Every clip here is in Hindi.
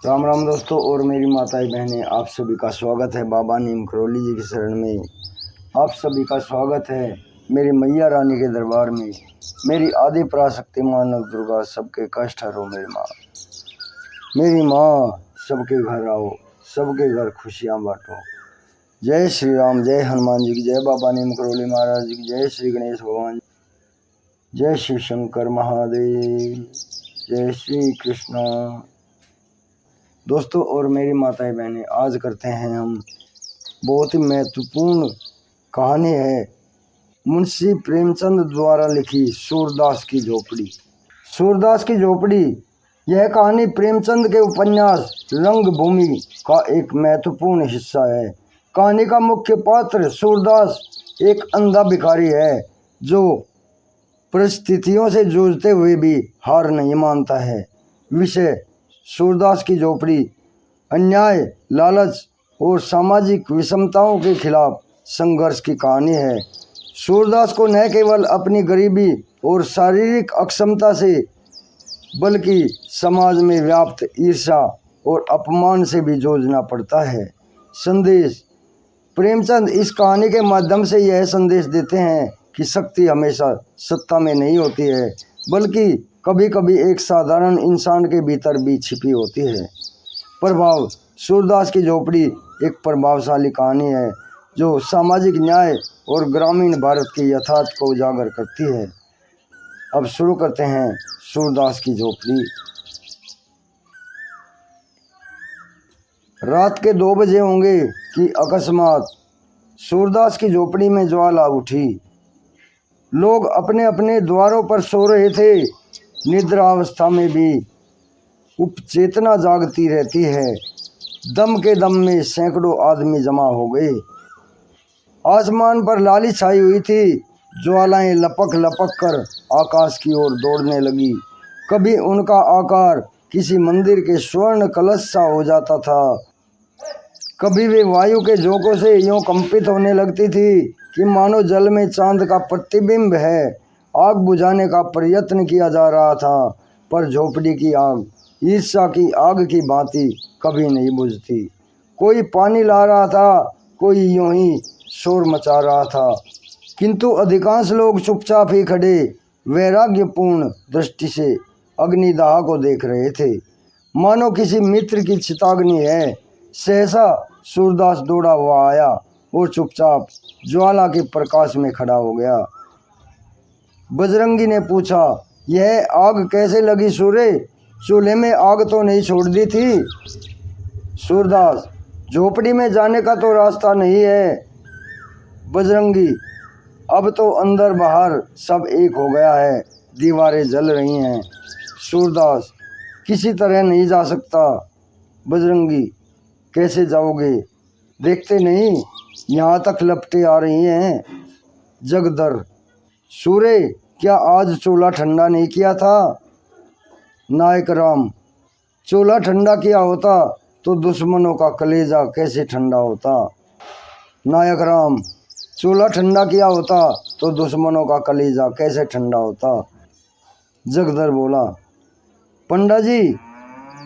राम राम दोस्तों और मेरी माताएं बहनें, आप सभी का स्वागत है बाबा नीम करौली जी की शरण में। आप सभी का स्वागत है मेरी मैया रानी के दरबार में। मेरी आदि पराशक्ति माँ नव दुर्गा सबके कष्ट हरो मेरी माँ। मेरी माँ सबके घर आओ, सबके घर खुशियाँ बांटो। जय श्री राम, जय हनुमान जी की जय, बाबा नीम करौली महाराज जी की जय, श्री गणेश भगवान, जय शिव शंकर महादेव, जय श्री कृष्णा। दोस्तों और मेरी माताएं बहनें, आज करते हैं हम बहुत ही महत्वपूर्ण कहानी है मुंशी प्रेमचंद द्वारा लिखी सूरदास की झोपड़ी। सूरदास की झोपड़ी यह कहानी प्रेमचंद के उपन्यास रंगभूमि का एक महत्वपूर्ण हिस्सा है। कहानी का मुख्य पात्र सूरदास एक अंधा भिखारी है जो परिस्थितियों से जूझते हुए भी हार नहीं मानता है। विषय सूरदास की झोपड़ी अन्याय, लालच और सामाजिक विषमताओं के खिलाफ संघर्ष की कहानी है। सूरदास को न केवल अपनी गरीबी और शारीरिक अक्षमता से बल्कि समाज में व्याप्त ईर्ष्या और अपमान से भी जूझना पड़ता है। संदेश प्रेमचंद इस कहानी के माध्यम से यह संदेश देते हैं कि शक्ति हमेशा सत्ता में नहीं होती है, बल्कि कभी कभी एक साधारण इंसान के भीतर भी छिपी होती है। प्रभाव सूरदास की झोपड़ी एक प्रभावशाली कहानी है जो सामाजिक न्याय और ग्रामीण भारत के यथार्थ को उजागर करती है। अब शुरू करते हैं सूरदास की झोपड़ी। रात के 2 बजे होंगे कि अकस्मात सूरदास की झोपड़ी में ज्वाला उठी। लोग अपने अपने द्वारों पर सो रहे थे। निद्रा अवस्था में भी उपचेतना जागती रहती है। दम के दम में सैकड़ों आदमी जमा हो गए। आसमान पर लाली छाई हुई थी। ज्वालाएं लपक लपक कर आकाश की ओर दौड़ने लगी। कभी उनका आकार किसी मंदिर के स्वर्ण कलश सा हो जाता था, कभी वे वायु के झोंकों से यूं कंपित होने लगती थी कि मानो जल में चांद का प्रतिबिंब है। आग बुझाने का प्रयत्न किया जा रहा था, पर झोपड़ी की आग ईर्ष्या की आग की भांति कभी नहीं बुझती। कोई पानी ला रहा था, कोई यूं ही शोर मचा रहा था, किंतु अधिकांश लोग चुपचाप ही खड़े वैराग्यपूर्ण दृष्टि से अग्निदाह को देख रहे थे, मानो किसी मित्र की चिताग्नि है। सहसा सूरदास दौड़ा हुआ आया और चुपचाप ज्वाला के प्रकाश में खड़ा हो गया। बजरंगी ने पूछा, यह आग कैसे लगी सूर्य? चूल्हे में आग तो नहीं छोड़ दी थी? सूरदास, झोपड़ी में जाने का तो रास्ता नहीं है। बजरंगी, अब तो अंदर बाहर सब एक हो गया है, दीवारें जल रही हैं। सूरदास, किसी तरह नहीं जा सकता। बजरंगी, कैसे जाओगे? देखते नहीं यहाँ तक लपटें आ रही हैं। जगदर, सूर्य, क्या आज चूल्हा ठंडा नहीं किया था? नायक राम, चूल्हा ठंडा किया होता तो दुश्मनों का कलेजा कैसे ठंडा होता? नायक राम, चूल्हा ठंडा किया होता तो दुश्मनों का कलेजा कैसे ठंडा होता? जगदर बोला, पंडा जी,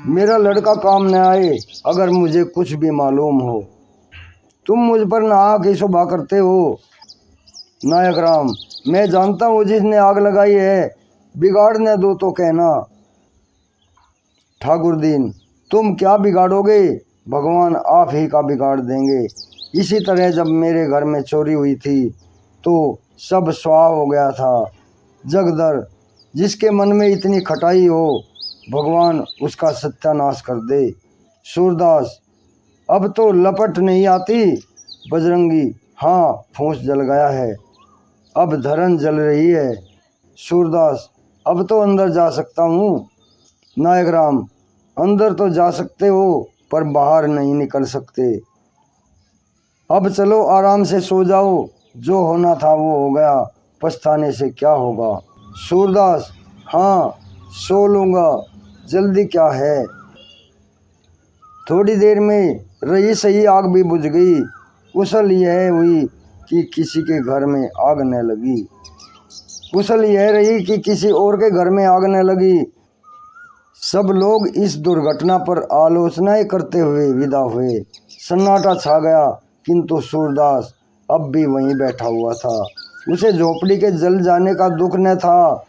मेरा लड़का काम न आए अगर मुझे कुछ भी मालूम हो। तुम मुझ पर नाहक की शोभा करते हो। नायक राम, मैं जानता हूँ जिसने आग लगाई है, बिगाड़ने दो तो कहना। ठाकुरदीन, तुम क्या बिगाड़ोगे? भगवान आप ही का बिगाड़ देंगे। इसी तरह जब मेरे घर में चोरी हुई थी तो सब स्वाह हो गया था। जगदर, जिसके मन में इतनी खटाई हो, भगवान उसका सत्यानाश कर दे। सूरदास, अब तो लपट नहीं आती। बजरंगी, हाँ, फूंस जल गया है, अब धरन जल रही है। सूरदास, अब तो अंदर जा सकता हूँ। नायक राम, अंदर तो जा सकते हो पर बाहर नहीं निकल सकते। अब चलो आराम से सो जाओ, जो होना था वो हो गया, पछताने से क्या होगा। सूरदास, हाँ, सो लूँगा, जल्दी क्या है। थोड़ी देर में रही सही आग भी बुझ गई। कुशल यह हुई कि किसी के घर में आग न लगी। कुशल यह रही कि किसी और के घर में आग न लगी। सब लोग इस दुर्घटना पर आलोचनाएं करते हुए विदा हुए। सन्नाटा छा गया, किंतु सूरदास अब भी वहीं बैठा हुआ था। उसे झोपड़ी के जल जाने का दुख न था,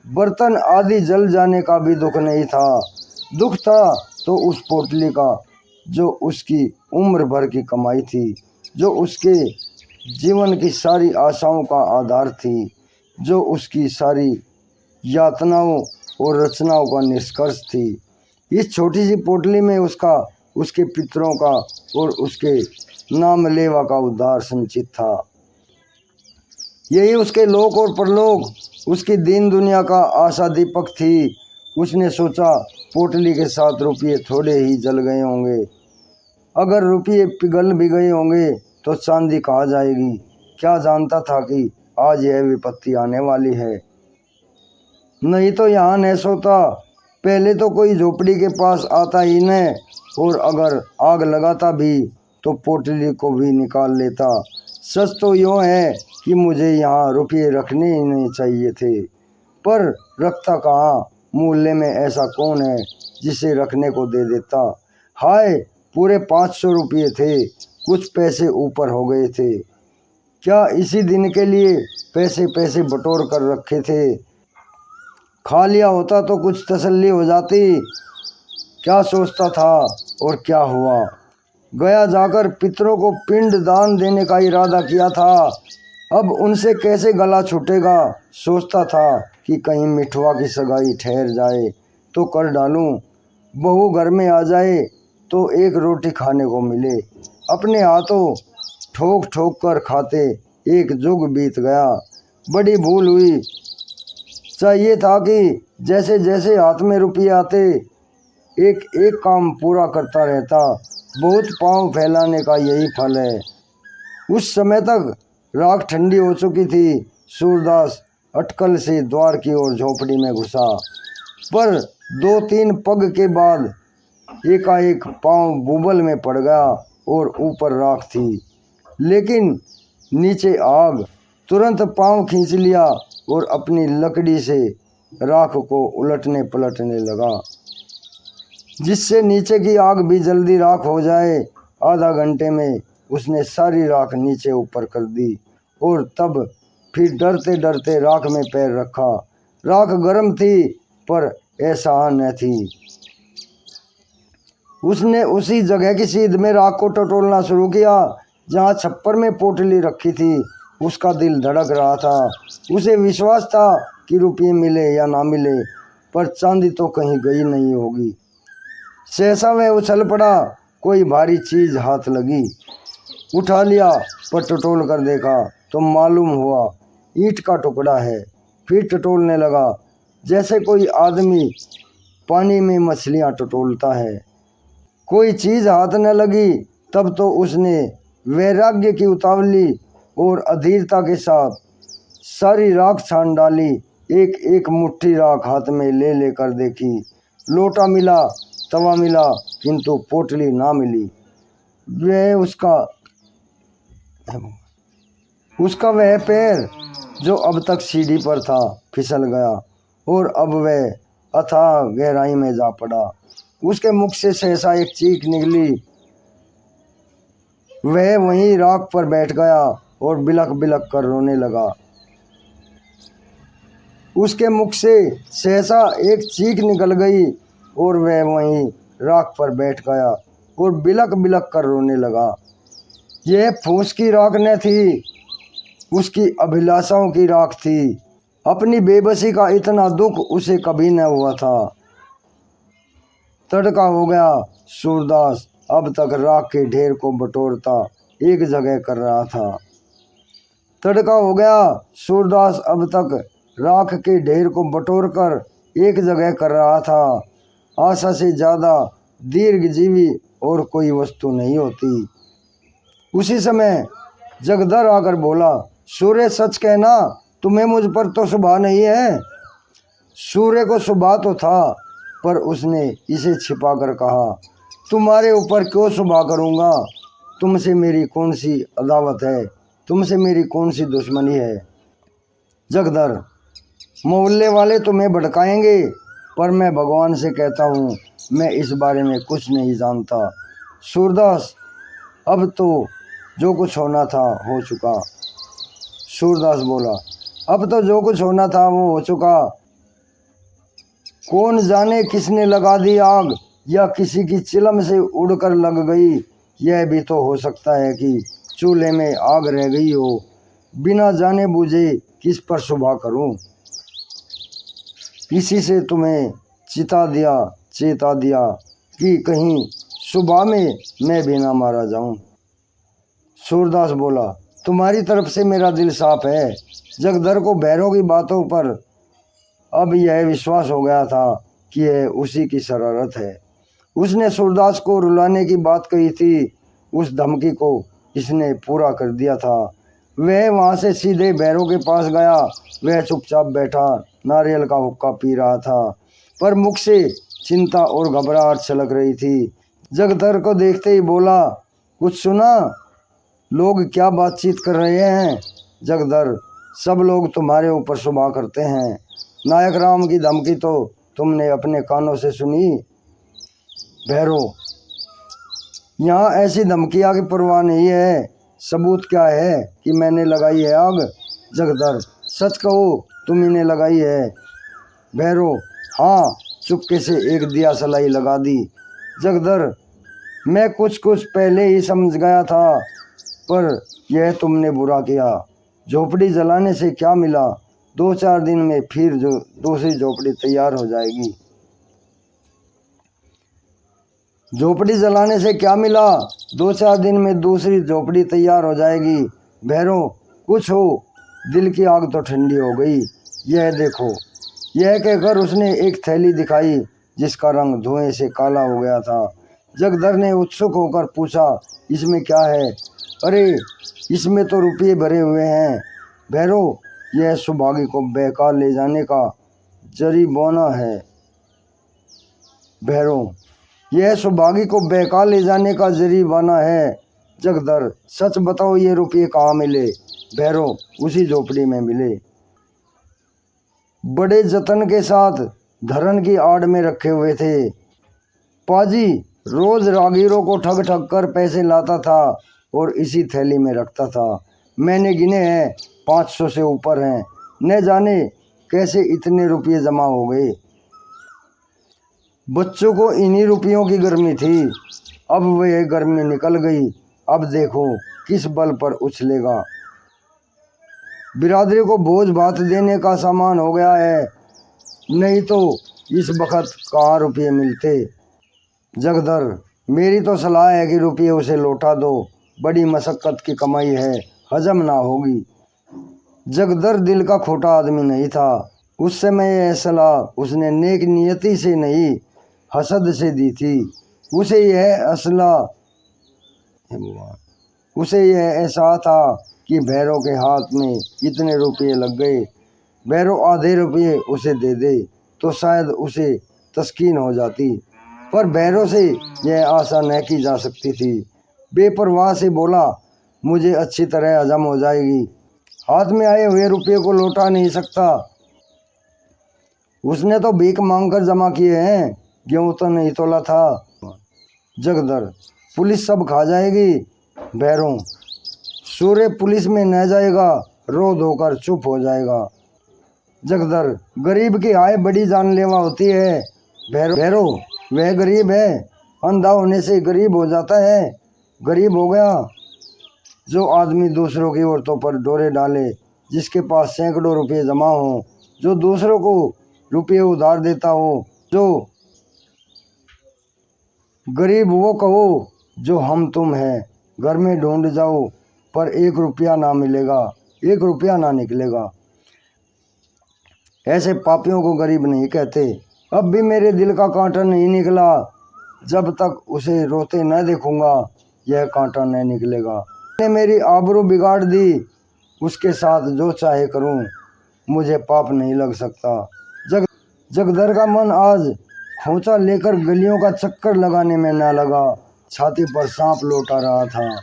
बर्तन आदि जल जाने का भी दुख नहीं था। दुख था तो उस पोटली का, जो उसकी उम्र भर की कमाई थी, जो उसके जीवन की सारी आशाओं का आधार थी, जो उसकी सारी यातनाओं और रचनाओं का निष्कर्ष थी। इस छोटी सी पोटली में उसका, उसके पितरों का और उसके नाम लेवा का उद्धार संचित था। यही उसके लोक और परलोक, उसकी दीन दुनिया का आशा दीपक थी। उसने सोचा, पोटली के 7 रुपये थोड़े ही जल गए होंगे, अगर रुपये पिघल भी गए होंगे तो चांदी कहाँ जाएगी। क्या जानता था कि आज यह विपत्ति आने वाली है। नहीं तो यहाँ न सोता, पहले तो कोई झोपड़ी के पास आता ही न, और अगर आग लगाता भी तो पोटली को भी निकाल लेता। सच तो यूँ है कि मुझे यहाँ रुपये रखने ही नहीं चाहिए थे, पर रखता कहाँ। मूल्य में ऐसा कौन है जिसे रखने को दे देता। हाय, पूरे 500 रुपये थे, कुछ पैसे ऊपर हो गए थे। क्या इसी दिन के लिए पैसे पैसे बटोर कर रखे थे। खा लिया होता तो कुछ तसल्ली हो जाती। क्या सोचता था और क्या हुआ। गया जाकर पितरों को पिंड दान देने का इरादा किया था। अब उनसे कैसे गला छूटेगा। सोचता था कि कहीं मिठवा की सगाई ठहर जाए तो कर डालूं, बहू घर में आ जाए तो एक रोटी खाने को मिले। अपने हाथों ठोक ठोक कर खाते एक जुग बीत गया। बड़ी भूल हुई। चाहिए था कि जैसे जैसे हाथ में रुपये आते एक एक काम पूरा करता रहता। बहुत पांव फैलाने का यही फल है। उस समय तक राख ठंडी हो चुकी थी। सूरदास अटकल से द्वार की ओर झोपड़ी में घुसा, पर 2-3 पग के बाद एकाएक पांव बुबल में पड़ गया और ऊपर राख थी, लेकिन नीचे आग। तुरंत पांव खींच लिया और अपनी लकड़ी से राख को उलटने पलटने लगा, जिससे नीचे की आग भी जल्दी राख हो जाए। आधा घंटे में उसने सारी राख नीचे ऊपर कर दी और तब फिर डरते डरते राख में पैर रखा। राख गर्म थी पर ऐसा न थी। उसने उसी जगह की सीध में राख को टटोलना शुरू किया जहाँ छप्पर में पोटली रखी थी। उसका दिल धड़क रहा था। उसे विश्वास था कि रुपये मिले या ना मिले, पर चांदी तो कहीं गई नहीं होगी। सहसा वह उछल पड़ा। कोई भारी चीज हाथ लगी, उठा लिया, पर टटोल कर देखा तो मालूम हुआ ईंट का टुकड़ा है। फिर टटोलने लगा जैसे कोई आदमी पानी में मछलियां टटोलता है। कोई चीज हाथ न लगी। तब तो उसने वैराग्य की उतावली और अधीरता के साथ सारी राख छान डाली। एक एक मुट्ठी राख हाथ में ले लेकर देखी। लोटा मिला, तवा मिला, किंतु पोटली ना मिली। वह उसका वह पैर जो अब तक सीढ़ी पर था फिसल गया और अब वह अथाह गहराई में जा पड़ा। उसके मुख से सहसा एक चीख निकली। वह वहीं राख पर बैठ गया और बिलख बिलख कर रोने लगा। उसके मुख से सहसा एक चीख निकल गई और वह वहीं राख पर बैठ गया और बिलख बिलख कर रोने लगा। यह फूस की राख न थी, उसकी अभिलाषाओं की राख थी। अपनी बेबसी का इतना दुख उसे कभी न हुआ था। तड़का हो गया। सूरदास अब तक राख के ढेर को बटोरता एक जगह कर रहा था। तड़का हो गया। सूरदास अब तक राख के ढेर को बटोर कर एक जगह कर रहा था। आशा से ज़्यादा दीर्घजीवी और कोई वस्तु नहीं होती। उसी समय जगदर आकर बोला, सूर्य सच कहना, तुम्हें मुझ पर तो शुभा नहीं है। सूर्य को शुभा तो था, पर उसने इसे छिपा कर कहा, तुम्हारे ऊपर क्यों शुभा करूँगा। तुमसे मेरी कौन सी अदावत है, तुमसे मेरी कौन सी दुश्मनी है। जगदर, मोहल्ले वाले तुम्हें भड़काएंगे, पर मैं भगवान से कहता हूँ मैं इस बारे में कुछ नहीं जानता। सूरदास अब तो जो कुछ होना था हो चुका। सूरदास बोला अब तो जो कुछ होना था वो हो चुका। कौन जाने किसने लगा दी आग या किसी की चिलम से उड़कर लग गई। यह भी तो हो सकता है कि चूल्हे में आग रह गई हो। बिना जाने बूझे किस पर सुबह करूं। इसी से तुम्हें चेता दिया कि कहीं सुबह में मैं भी ना मारा जाऊं। सूरदास बोला तुम्हारी तरफ से मेरा दिल साफ है। जगदर को भैरव की बातों पर अब यह विश्वास हो गया था कि यह उसी की शरारत है। उसने सूरदास को रुलाने की बात कही थी। उस धमकी को इसने पूरा कर दिया था। वह वहां से सीधे भैरव के पास गया। वह चुपचाप बैठा नारियल का हुक्का पी रहा था, पर मुख से चिंता और घबराहट छलक रही थी। जगदर को देखते ही बोला कुछ सुना? लोग क्या बातचीत कर रहे हैं? जगदर सब लोग तुम्हारे ऊपर सुबह करते हैं। नायक राम की धमकी तो तुमने अपने कानों से सुनी। भैरव यहाँ ऐसी धमकियाँ की परवाह नहीं है। सबूत क्या है कि मैंने लगाई है आग? जगदर सच कहो तुम ही ने लगाई है। भैरव हाँ, चुपके से एक दिया सलाई लगा दी। जगदर मैं कुछ पहले ही समझ गया था, पर यह तुमने बुरा किया। झोपड़ी जलाने से क्या मिला? 2-4 दिन में फिर जो दूसरी झोपड़ी तैयार हो जाएगी। झोपड़ी जलाने से क्या मिला? 2-4 दिन में दूसरी झोपड़ी तैयार हो जाएगी। भैरव कुछ हो, दिल की आग तो ठंडी हो गई। यह देखो। यह कहकर उसने एक थैली दिखाई जिसका रंग धुएं से काला हो गया था। जगदर ने उत्सुक होकर पूछा इसमें क्या है? अरे इसमें तो रुपये भरे हुए हैं। भैरव यह सुभागी को बहका ले जाने का जरिमाना है। भैरव यह सुभागी को बहका ले जाने का जरिमाना है। जगदर सच बताओ ये रुपये कहाँ मिले? भैरव उसी झोपड़ी में मिले। बड़े जतन के साथ धरन की आड़ में रखे हुए थे। पाजी रोज रागीरों को ठग कर पैसे लाता था और इसी थैली में रखता था। मैंने गिने हैं 500 से ऊपर हैं। न जाने कैसे इतने रुपये जमा हो गए। बच्चों को इन्हीं रुपयों की गर्मी थी। अब वह गर्मी निकल गई। अब देखो किस बल पर उछलेगा। बिरादरी को भोज भात देने का सामान हो गया है, नहीं तो इस वक्त कहाँ रुपये मिलते। जगदर मेरी तो सलाह है कि रुपये उसे लौटा दो। बड़ी मशक्कत की कमाई है, हजम ना होगी। जगदर दिल का खोटा आदमी नहीं था। उस समय यह सलाह उसने नेक नियति से नहीं, हसद से दी थी। उसे यह एहसास था कि भैरव के हाथ में इतने रुपये लग गए। भैरव आधे रुपये उसे दे दे तो शायद उसे तस्कीन हो जाती, पर भैरव से यह आशा न की जा सकती थी। बेपरवाह से बोला मुझे अच्छी तरह हजम हो जाएगी। हाथ में आए हुए रुपये को लौटा नहीं सकता। उसने तो भीख मांगकर जमा किए हैं, गेहूं तो नहीं तोला था। जगदर पुलिस सब खा जाएगी। भैरव सूर्य पुलिस में न जाएगा, रो धोकर चुप हो जाएगा। जगदर गरीब की आय बड़ी जानलेवा होती है। भैरव वह गरीब है, अंधा होने से गरीब हो जाता है। गरीब हो गया जो आदमी दूसरों की औरतों पर डोरे डाले, जिसके पास सैकड़ों रुपये जमा हो, जो दूसरों को रुपये उधार देता हो। जो गरीब वो कहो जो हम तुम हैं, घर में ढूंढ जाओ पर 1 रुपया ना मिलेगा, 1 रुपया ना निकलेगा। ऐसे पापियों को गरीब नहीं कहते। अब भी मेरे दिल का कांटा नहीं निकला। जब तक उसे रोते न देखूंगा यह कांटा नहीं निकलेगा। उसने मेरी आबरू बिगाड़ दी, उसके साथ जो चाहे करूं, मुझे पाप नहीं लग सकता। जगदर का मन आज खोंचा लेकर गलियों का चक्कर लगाने में न लगा, छाती पर सांप लौटा रहा था।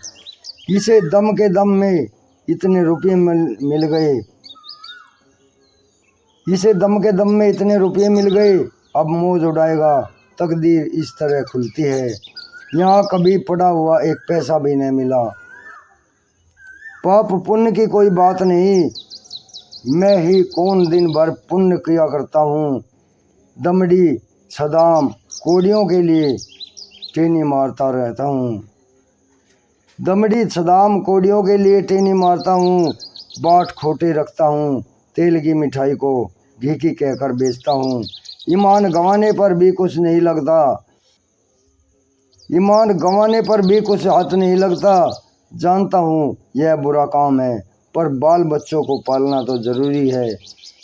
इसे दम के दम में इतने रुपये मिल गए। इसे दम के दम में इतने रुपये मिल गए। अब मौज उड़ाएगा, तकदीर इस तरह खुलती है। यहाँ कभी पड़ा हुआ एक पैसा भी नहीं मिला। पाप पुण्य की कोई बात नहीं, मैं ही कौन दिन भर पुण्य किया करता हूँ। दमड़ी सदाम कोड़ियों के लिए टेनी मारता रहता हूँ। दमड़ी सदाम कोड़ियों के लिए टेनी मारता हूँ। बाट खोटे रखता हूँ, तेल की मिठाई को घी की कहकर बेचता हूँ। ईमान गंवाने पर भी कुछ नहीं लगता, ईमान गंवाने पर भी कुछ हाथ नहीं लगता। जानता हूँ यह बुरा काम है, पर बाल बच्चों को पालना तो जरूरी है।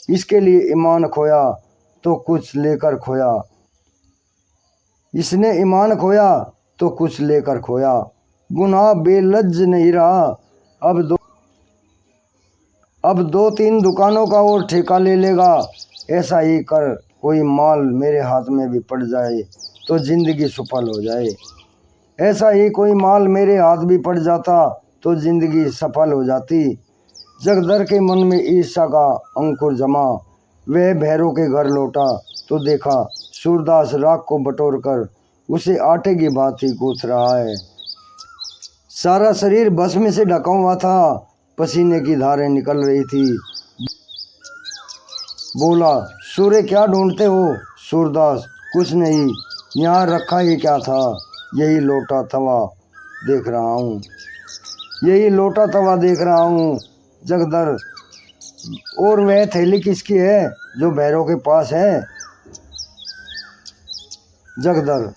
इसके लिए ईमान खोया तो कुछ लेकर खोया, इसने ईमान खोया तो कुछ लेकर खोया। गुनाह बेलज्ज नहीं रहा, अब दो तीन दुकानों का और ठेका ले लेगा। ऐसा ही कर कोई माल मेरे हाथ में भी पड़ जाए तो जिंदगी सफल हो जाए। ऐसा ही कोई माल मेरे हाथ भी पड़ जाता तो जिंदगी सफल हो जाती। जगदर के मन में ईर्ष्या का अंकुर जमा। वह भैरव के घर लौटा तो देखा सूरदास राख को बटोर कर उसे आटे की भांति गूंथ रहा है। सारा शरीर भस्म से ढका हुआ था, पसीने की धारें निकल रही थी। बोला, सूर्य क्या ढूंढते हो? सूरदास, कुछ नहीं, यहाँ रखा ही क्या था, यही लोटा तवा देख रहा हूँ, यही लोटा तवा देख रहा हूँ। जगदर, और वह थैली किसकी है जो भैरव के पास है? जगदर,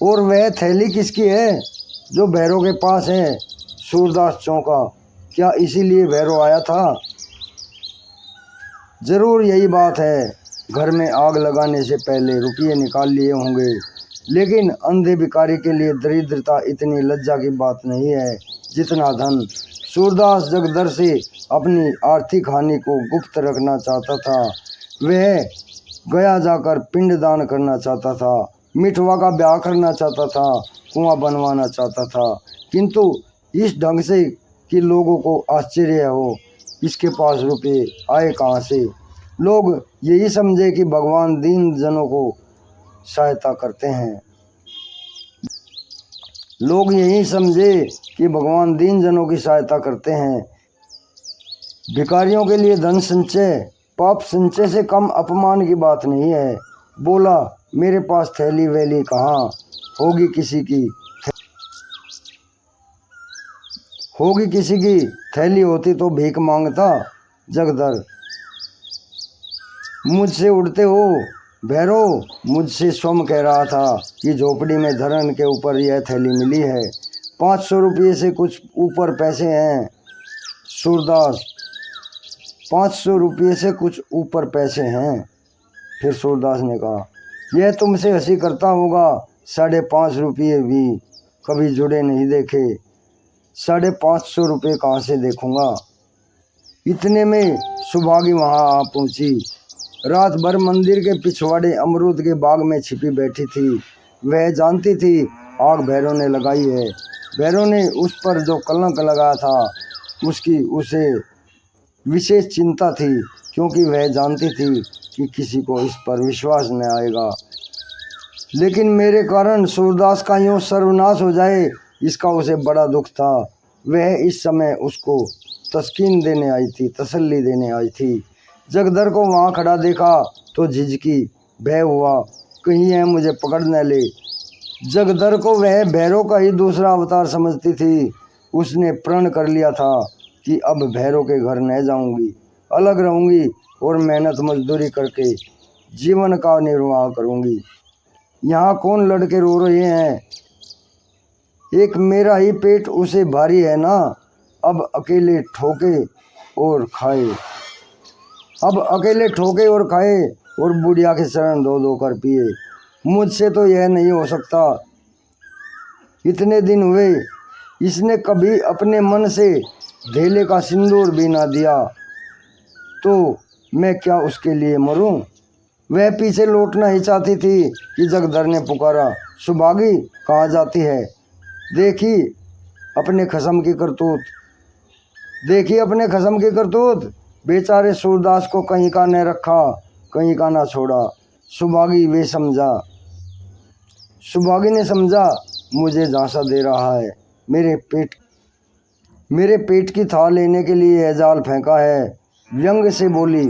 और वह थैली किसकी है जो भैरव के पास है? सूरदास चौंका, क्या इसीलिए भैरव आया था? जरूर यही बात है। घर में आग लगाने से पहले रुपये निकाल लिए होंगे, लेकिन अंधे भिखारी के लिए दरिद्रता इतनी लज्जा की बात नहीं है जितना धन। सूरदास जगदर से अपनी आर्थिक हानि को गुप्त रखना चाहता था। वह गया जाकर पिंडदान करना चाहता था, मिठवा का ब्याह करना चाहता था, कुआं बनवाना चाहता था, किंतु इस ढंग से कि लोगों को आश्चर्य हो, इसके पास रुपये आए कहाँ से। लोग यही समझे कि भगवान दीन जनों को सहायता करते हैं, लोग यही समझे कि भगवान दीन जनों की सहायता करते हैं। भिखारियों के लिए धन संचय पाप संचय से कम अपमान की बात नहीं है। बोला, मेरे पास थैली वैली कहाँ होगी, किसी की थैली होती तो भीख मांगता। जगदर, मुझसे उड़ते हो भैरव, मुझसे स्वयं कह रहा था कि झोपड़ी में धरन के ऊपर यह थैली मिली है, 500 रुपये से कुछ ऊपर पैसे हैं। सूरदास, 500 रुपये से कुछ ऊपर पैसे हैं। फिर सूरदास ने कहा, यह तुमसे हंसी करता होगा, 550 रुपये भी कभी जुड़े नहीं देखे, 550 रुपये कहाँ से देखूंगा। इतने में सुभागी वहाँ आ पहुँची। रात भर मंदिर के पिछवाड़े अमरूद के बाग में छिपी बैठी थी। वह जानती थी आग भैरव ने लगाई है। भैरव ने उस पर जो कलंक लगाया था उसकी उसे विशेष चिंता थी, क्योंकि वह जानती थी कि किसी को इस पर विश्वास न आएगा। लेकिन मेरे कारण सूरदास का यूँ सर्वनाश हो जाए, इसका उसे बड़ा दुख था। वह इस समय उसको तस्कीन देने आई थी, तसल्ली देने आई थी। जगदर को वहाँ खड़ा देखा तो झिझकी, भय हुआ कहीं यह मुझे पकड़ न ले। जगदर को वह भैरव का ही दूसरा अवतार समझती थी। उसने प्रण कर लिया था कि अब भैरव के घर न जाऊंगी, अलग रहूंगी और मेहनत मजदूरी करके जीवन का निर्वाह करूंगी। यहाँ कौन लड़के रो रहे हैं? एक मेरा ही पेट उसे भारी है ना, अब अकेले ठोके और खाए, और बुढ़िया के शरण धो धो कर पिए। मुझसे तो यह नहीं हो सकता। इतने दिन हुए इसने कभी अपने मन से धेले का सिंदूर भी ना दिया, तो मैं क्या उसके लिए मरूं? वह पीछे लौटना ही चाहती थी कि जगदर ने पुकारा, सुभागी कहाँ जाती है? देखी अपने खसम की करतूत। बेचारे सूरदास को कहीं का न रखा, कहीं का ना छोड़ा। सुभागी ने समझा मुझे झांसा दे रहा है, मेरे पेट की थाह लेने के लिए यह जाल फेंका है। व्यंग से बोली,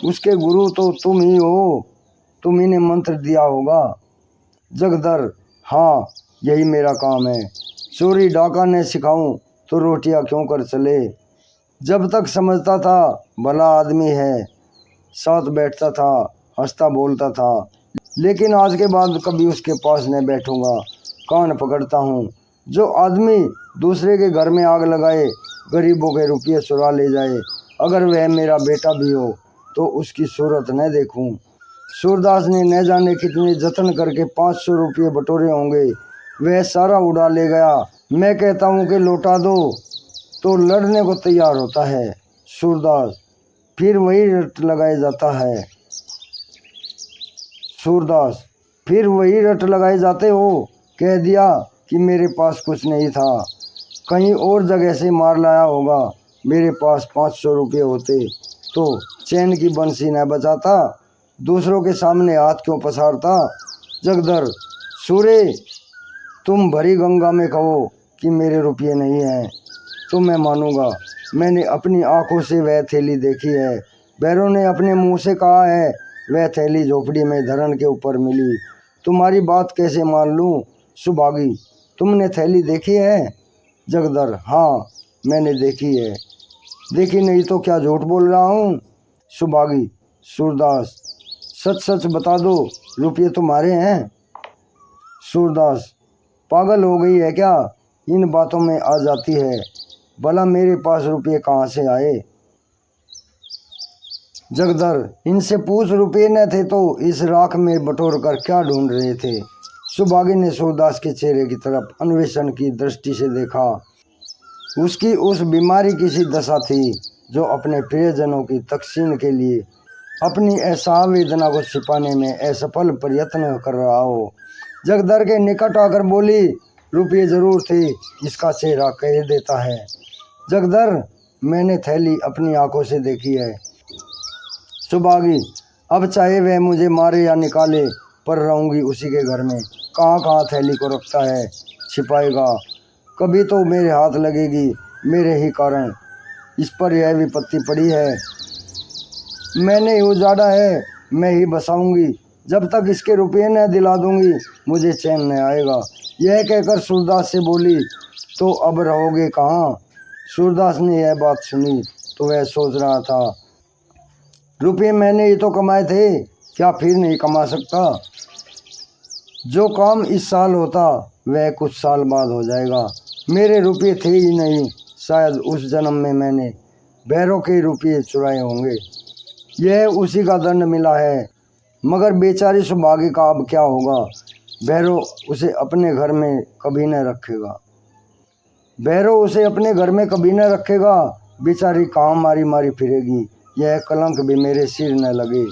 उसके गुरु तो तुम ही हो, तुम ही ने मंत्र दिया होगा। जगदर, हाँ यही मेरा काम है। चोरी डाका ने सिखाऊं तो रोटियां क्यों कर चले। जब तक समझता था भला आदमी है, साथ बैठता था, हंसता बोलता था, लेकिन आज के बाद कभी उसके पास न बैठूंगा। कान पकड़ता हूँ। जो आदमी दूसरे के घर में आग लगाए, गरीबों के रुपये चुरा ले जाए, अगर वह मेरा बेटा भी हो तो उसकी सूरत न देखूं। सूरदास ने न जाने कितने जतन करके 500 रुपये बटोरे होंगे, वह सारा उड़ा ले गया। मैं कहता हूँ कि लौटा दो तो लड़ने को तैयार होता है। सूरदास, फिर वही रट लगाए जाता है। सूरदास, फिर वही रट लगाए जाते हो। कह दिया कि मेरे पास कुछ नहीं था, कहीं और जगह से मार लाया होगा। मेरे पास 500 रुपये होते तो चैन की बंसी न बजाता, दूसरों के सामने हाथ क्यों पसारता। जगदर, सूरे, तुम भरी गंगा में कहो कि मेरे रुपये नहीं हैं तो मैं मानूंगा। मैंने अपनी आंखों से वह थैली देखी है। भैरव ने अपने मुंह से कहा है वह थैली झोपड़ी में धरण के ऊपर मिली। तुम्हारी बात कैसे मान लूं। सुभागी, तुमने थैली देखी है। जगदर, हाँ मैंने देखी है। देखी नहीं तो क्या झूठ बोल रहा हूँ। सुभागी, सूरदास, सच सच बता दो, रुपये तुम्हारे हैं। सूरदास, पागल हो गई है क्या, इन बातों में आ जाती है। भला मेरे पास रुपये कहाँ से आए। जगदर, इनसे पूछ, रुपये न थे तो इस राख में बटोर कर क्या ढूंढ रहे थे। सुभागी ने सूरदास के चेहरे की तरफ अन्वेषण की दृष्टि से देखा। उसकी उस बीमारी की सी दशा थी जो अपने प्रियजनों की तकसीन के लिए अपनी ऐसा वेदना को छिपाने में असफल प्रयत्न कर रहा हो। जगदर के निकट आकर बोली, रुपये जरूर थे, इसका चेहरा कह देता है। जगदर, मैंने थैली अपनी आंखों से देखी है। सुभागी, अब चाहे वह मुझे मारे या निकाले, पर रहूंगी उसी के घर में। कहाँ कहाँ थैली को रखता है, छिपाएगा। कभी तो मेरे हाथ लगेगी, मेरे ही कारण इस पर यह विपत्ति पड़ी है। मैंने ही उजाड़ा है, मैं ही बसाऊंगी। जब तक इसके रुपये न दिला दूंगी मुझे चैन न आएगा। यह कहकर सूरदास से बोली, तो अब रहोगे कहाँ। सूरदास ने यह बात सुनी तो वह सोच रहा था, रुपये मैंने ही तो कमाए थे, क्या फिर नहीं कमा सकता। जो काम इस साल होता वह कुछ साल बाद हो जाएगा। मेरे रुपये थे ही नहीं, शायद उस जन्म में मैंने भैरव के रुपये चुराए होंगे। यह उसी का दंड मिला है। मगर बेचारी सुभागी का अब क्या होगा। भैरव उसे अपने घर में कभी न रखेगा। बेचारी कहाँ मारी मारी फिरेगी। यह कलंक भी मेरे सिर न लगे।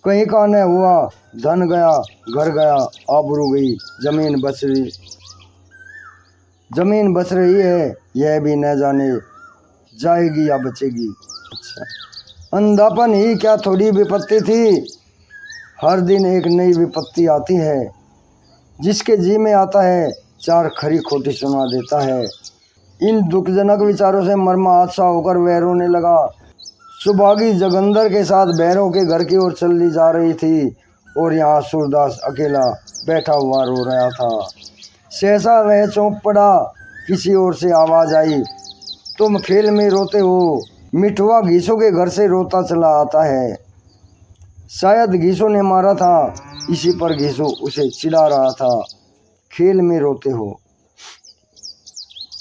कहीं का न हुआ, धन गया, घर गया, आबरू गई, जमीन बच रही है, यह भी न जाने जाएगी या बचेगी। अच्छा, अंधापन ही क्या थोड़ी विपत्ति थी। हर दिन एक नई विपत्ति आती है। जिसके जी में आता है 4 खरी खोटी सुना देता है। इन दुखजनक विचारों से मर्मा हादसा होकर वह रोने लगा। सुभागी जगंदर के साथ भैरव के घर की ओर चली जा रही थी और यहाँ सूरदास अकेला बैठा हुआ रो रहा था। सहसा वह चौंक पड़ा। किसी ओर से आवाज आई, तुम खेल में रोते हो। मिठवा घीसो के घर से रोता चला आता है। शायद घीसो ने मारा था, इसी पर घीसो उसे चिढ़ा रहा था। खेल में रोते हो,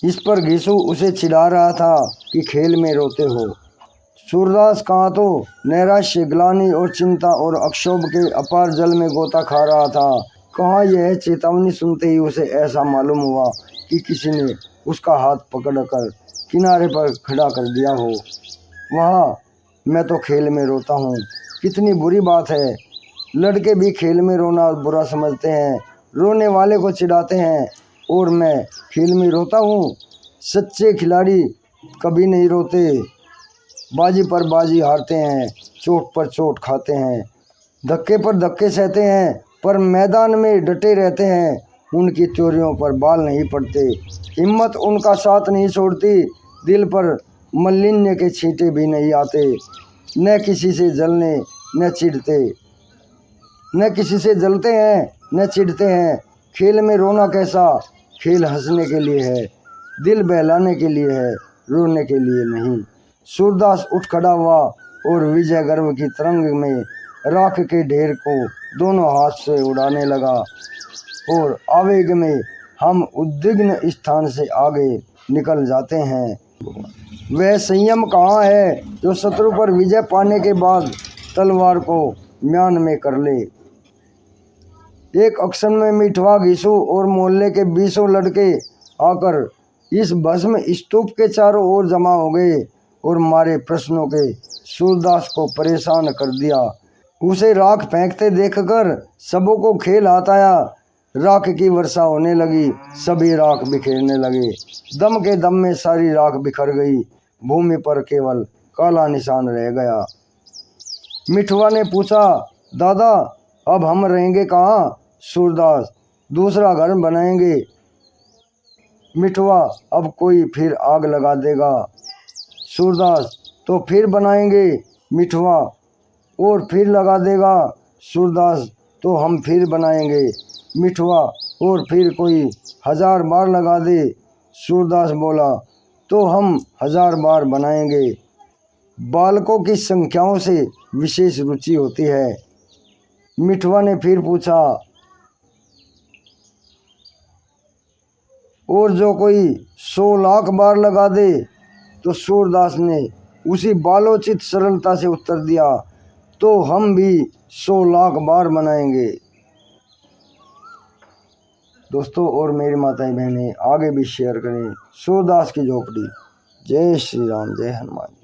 इस पर घीसो उसे चिढ़ा रहा था कि खेल में रोते हो। सूरदास कहाँ तो नैराश्य, ग्लानि और चिंता और अक्षोभ के अपार जल में गोता खा रहा था। कहाँ यह चेतावनी सुनते ही उसे ऐसा मालूम हुआ कि किसी ने उसका हाथ पकड़कर किनारे पर खड़ा कर दिया हो। वहाँ मैं तो खेल में रोता हूँ, कितनी बुरी बात है। लड़के भी खेल में रोना बुरा समझते हैं, रोने वाले को चिढ़ाते हैं, और मैं खेल में रोता हूँ। सच्चे खिलाड़ी कभी नहीं रोते, बाजी पर बाजी हारते हैं, चोट पर चोट खाते हैं। धक्के पर धक्के सहते हैं पर मैदान में डटे रहते हैं। उनकी चोरियों पर बाल नहीं पड़ते, हिम्मत उनका साथ नहीं छोड़ती। दिल पर मलिन्य के छींटे भी नहीं आते, न किसी से जलने न चिढ़ते, न किसी से जलते हैं न चिढ़ते हैं। खेल में रोना कैसा, खेल हंसने के लिए है, दिल बहलाने के लिए है, रोने के लिए नहीं। सूरदास उठ खड़ा हुआ और विजय गर्व की तरंग में राख के ढेर को दोनों हाथ से उड़ाने लगा और आवेग में हम उद्विग्न स्थान से आगे निकल जाते हैं। वह संयम कहाँ है जो शत्रु पर विजय पाने के बाद तलवार को म्यान में कर ले। एक अक्षर में मिठवा घिसू और मोहल्ले के 20 लड़के आकर इस भस्म स्तूप के चारों ओर जमा हो गए और मारे प्रश्नों के सूरदास को परेशान कर दिया। उसे राख फेंकते देखकर सबों को खेल हाथ आया। राख की वर्षा होने लगी, सभी राख बिखेरने लगे। दम के दम में सारी राख बिखर गई, भूमि पर केवल काला निशान रह गया। मिठवा ने पूछा, दादा अब हम रहेंगे कहाँ? सूरदास, दूसरा घर बनाएंगे। मिठवा, अब कोई फिर आग लगा देगा। सूरदास, तो फिर बनाएंगे। मिठवा, और फिर लगा देगा। सूरदास, तो हम फिर बनाएंगे। मिठवा, और फिर कोई 1000 बार लगा दे। सूरदास बोला, तो हम 1000 बार बनाएंगे। बालकों की संख्याओं से विशेष रुचि होती है। मिठवा ने फिर पूछा, और जो कोई 100 लाख बार लगा दे? तो सूरदास ने उसी बालोचित सरलता से उत्तर दिया, तो हम भी 100 लाख बार बनाएंगे। दोस्तों और मेरी माताएं बहनें आगे भी शेयर करें सूरदास की झोपड़ी। जय श्री राम, जय हनुमान।